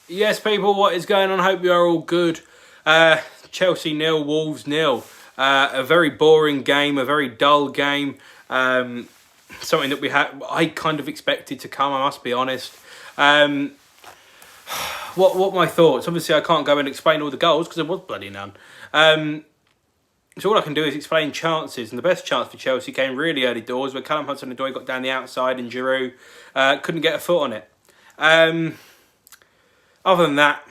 Yes, people, what is going on? Hope you are all good. Chelsea 0, Wolves 0. A very boring game, a very dull game. Something that I kind of expected to come, I must be honest. What my thoughts? Obviously, I can't go and explain all the goals because there was bloody none. So all I can do is explain chances, and the best chance for Chelsea came really early doors, where Callum Hudson-Odoi got down the outside and Giroud couldn't get a foot on it. Other than that,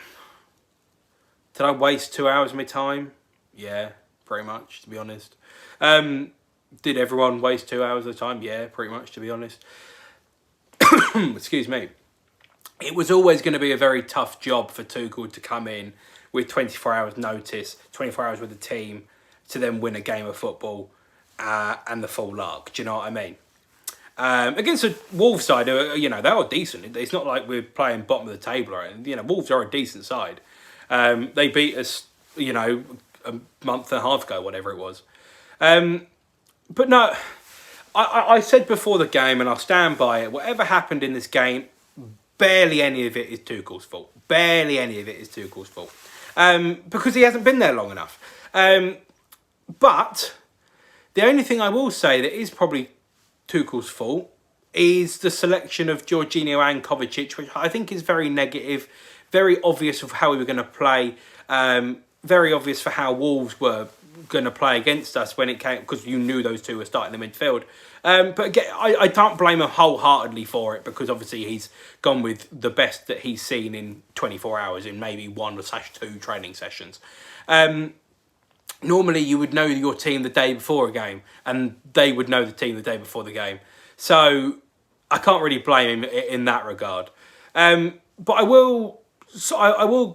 did I waste 2 hours of my time? Yeah, pretty much, to be honest. Did everyone waste 2 hours of time? Yeah, pretty much, to be honest. Excuse me. It was always going to be a very tough job for Tuchel to come in with 24 hours notice, 24 hours with the team, to then win a game of football and the full lark. Do you know what I mean? Against a Wolves side, they are decent. It's not like we're playing bottom of the table or anything. Wolves are a decent side. They beat us, a month and a half ago, whatever it was. But no, I said before the game, and I'll stand by it, whatever happened in this game, barely any of it is Tuchel's fault. Barely any of it is Tuchel's fault. Because he hasn't been there long enough. But the only thing I will say that is probably Tuchel's fault is the selection of Jorginho and Kovacic, which I think is very negative, very obvious of how we were going to play, very obvious for how Wolves were going to play against us when it came, because you knew those two were starting the midfield. But again, I can't blame him wholeheartedly for it, because obviously he's gone with the best that he's seen in 24 hours in maybe 1/2 training sessions. Normally you would know your team the day before a game, and they would know the team the day before the game. So I can't really blame him in that regard. But I will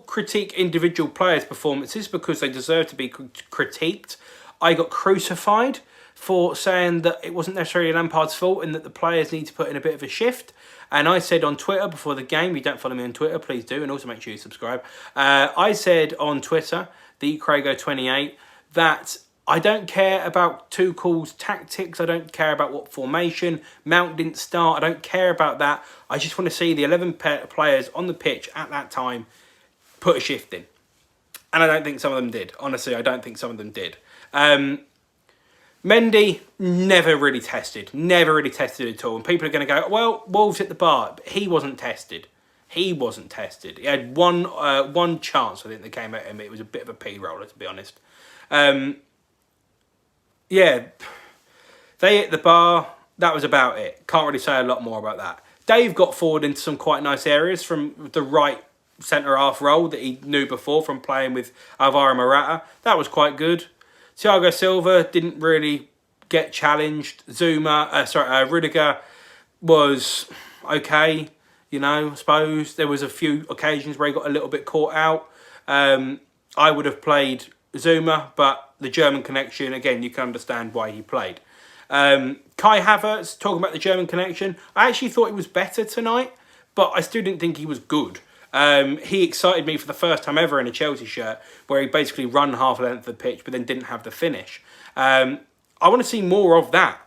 critique individual players' performances because they deserve to be critiqued. I got crucified for saying that it wasn't necessarily Lampard's fault and that the players need to put in a bit of a shift. And I said on Twitter before the game, if you don't follow me on Twitter, please do, and also make sure you subscribe. I said on Twitter, TheCrago28, that I don't care about Tuchel's tactics. I don't care about what formation. Mount didn't start. I don't care about that. I just want to see the 11 players on the pitch at that time put a shift in. And I don't think some of them did. Honestly, I don't think some of them did. Mendy never really tested. Never really tested at all. And people are going to go, well, Wolves hit the bar. But he wasn't tested. He wasn't tested. He had one chance, I think, that came at him. It was a bit of a pea-roller, to be honest. Yeah, they hit the bar. That was about it. Can't really say a lot more about that. Dave got forward into some quite nice areas from the right centre-half role that he knew before from playing with Alvaro Morata. That was quite good. Thiago Silva didn't really get challenged. Rudiger was okay, I suppose. There was a few occasions where he got a little bit caught out. I would have played Zuma, but the German connection, again, you can understand why he played. Kai Havertz, talking about the German connection, I actually thought he was better tonight, but I still didn't think he was good. He excited me for the first time ever in a Chelsea shirt, where he basically run half a length of the pitch, but then didn't have the finish. I want to see more of that.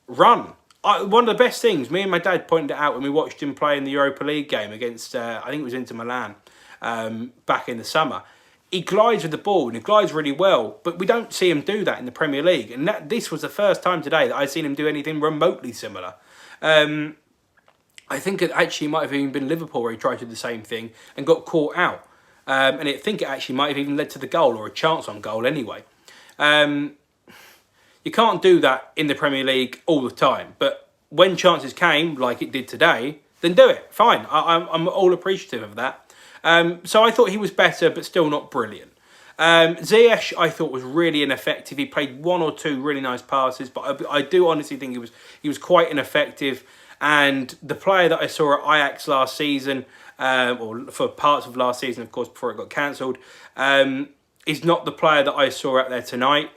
Run. One of the best things, me and my dad pointed it out when we watched him play in the Europa League game against, I think it was Inter Milan, back in the summer. He glides with the ball, and he glides really well, but we don't see him do that in the Premier League. And this was the first time today that I've seen him do anything remotely similar. I think it actually might have even been Liverpool where he tried to do the same thing and got caught out. And I think it actually might have even led to the goal, or a chance on goal anyway. You can't do that in the Premier League all the time, but when chances came, like it did today, then do it. Fine, I'm all appreciative of that. So I thought he was better, but still not brilliant. Ziyech, I thought, was really ineffective. He played one or two really nice passes, but I do honestly think he was quite ineffective. And the player that I saw at Ajax last season, or for parts of last season, of course, before it got cancelled, is not the player that I saw out there tonight.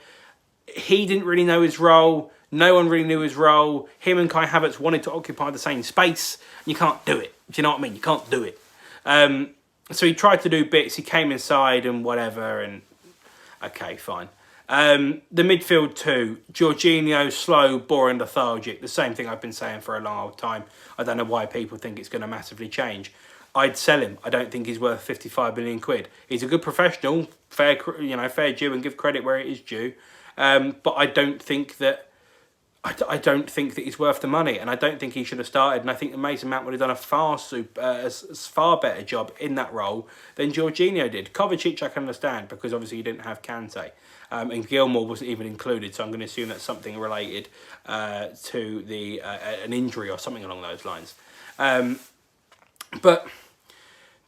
He didn't really know his role. No one really knew his role. Him and Kai Havertz wanted to occupy the same space. You can't do it. Do you know what I mean? You can't do it. So he tried to do bits. He came inside and whatever. And okay, fine. The midfield two, Jorginho, slow, boring, lethargic. The same thing I've been saying for a long old time. I don't know why people think it's going to massively change. I'd sell him. I don't think he's worth 55 million quid. He's a good professional, fair due, and give credit where it is due. But I don't think that he's worth the money, and I don't think he should have started. And I think that Mason Mount would have done a far better job in that role than Jorginho did. Kovacic I can understand because obviously you didn't have Kante, and Gilmour wasn't even included. So I'm going to assume that's something related to an injury or something along those lines. But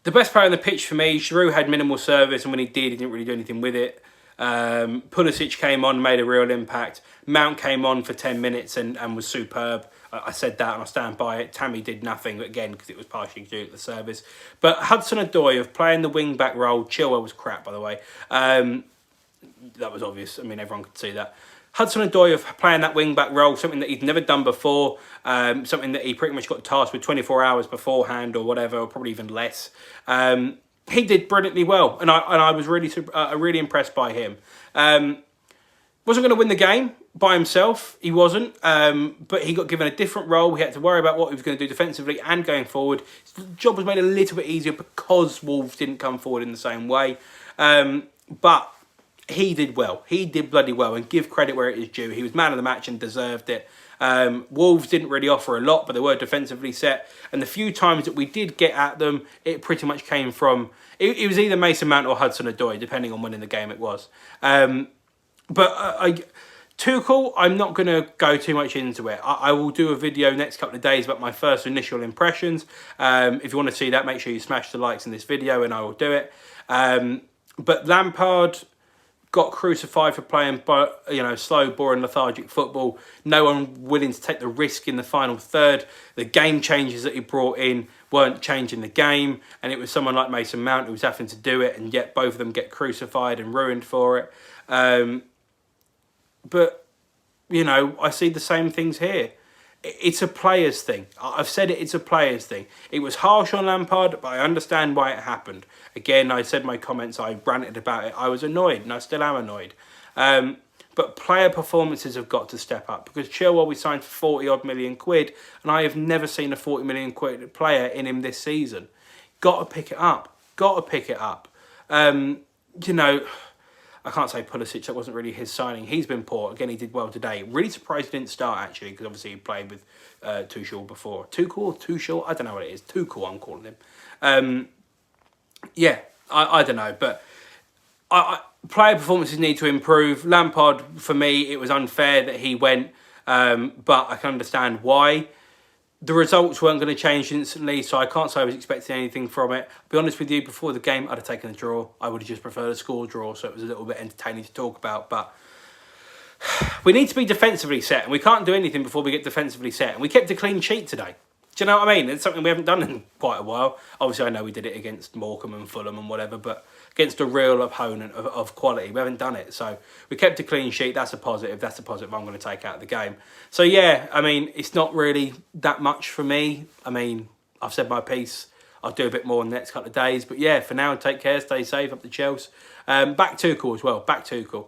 the best player on the pitch for me, Giroud had minimal service, and when he did, he didn't really do anything with it. Pulisic came on, made a real impact. Mount came on for 10 minutes and was superb. I said that and I stand by it. Tammy did nothing, again, because it was partially due to the service. But Hudson-Odoi of playing the wing-back role, Chilwell was crap, by the way. That was obvious. I mean, everyone could see that. Hudson-Odoi of playing that wing-back role, something that he'd never done before, something that he pretty much got tasked with 24 hours beforehand or whatever, or probably even less. He did brilliantly well, and I was really impressed by him. Wasn't going to win the game by himself, he wasn't, but he got given a different role. He had to worry about what he was going to do defensively and going forward. His job was made a little bit easier because Wolves didn't come forward in the same way. But he did well. He did bloody well, and give credit where it is due. He was man of the match and deserved it. Wolves didn't really offer a lot, but they were defensively set. And the few times that we did get at them, it pretty much came from... It was either Mason Mount or Hudson-Odoi, depending on when in the game it was. Tuchel, I'm not going to go too much into it. I will do a video next couple of days about my first initial impressions. If you want to see that, make sure you smash the likes in this video and I will do it. But Lampard got crucified for playing, slow, boring, lethargic football. No one willing to take the risk in the final third. The game changes that he brought in weren't changing the game, and it was someone like Mason Mount who was having to do it, and yet both of them get crucified and ruined for it. But I see the same things here. It's a players thing. I've said it, it's a players thing. It was harsh on Lampard, but I understand why it happened. Again, I said in my comments, I ranted about it. I was annoyed, and I still am annoyed. But player performances have got to step up, because Chilwell we signed for 40 odd million quid, and I have never seen a 40 million quid player in him this season. Got to pick it up. Got to pick it up. I can't say Pulisic, that wasn't really his signing. He's been poor. Again, he did well today. Really surprised he didn't start, actually, because obviously he played with Tuchel before. Tuchel or Tuchel? I don't know what it is. Tuchel, I'm calling him. I don't know. But player performances need to improve. Lampard, for me, it was unfair that he went, but I can understand why. The results weren't going to change instantly, so I can't say I was expecting anything from it. I'll be honest with you, before the game, I'd have taken a draw. I would have just preferred a score draw, so it was a little bit entertaining to talk about. But we need to be defensively set, and we can't do anything before we get defensively set. And we kept a clean sheet today. Do you know what I mean? It's something we haven't done in quite a while. Obviously, I know we did it against Morecambe and Fulham and whatever, but against a real opponent of quality, we haven't done it. So we kept a clean sheet. That's a positive. That's a positive I'm going to take out of the game. So yeah, I mean, it's not really that much for me. I mean, I've said my piece. I'll do a bit more in the next couple of days. But yeah, for now, take care. Stay safe up to Chelsea. Back Tuchel as well. Back Tuchel.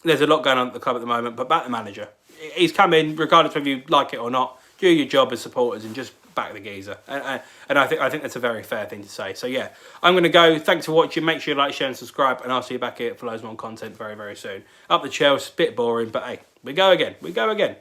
There's a lot going on at the club at the moment, but back the manager. He's come in, regardless of whether you like it or not. Do your job as supporters and just back the geezer. And I think that's a very fair thing to say. So yeah, I'm going to go. Thanks for watching. Make sure you like, share and subscribe. And I'll see you back here for loads more content very, very soon. Up the Chelsea. Bit boring, but hey, we go again. We go again.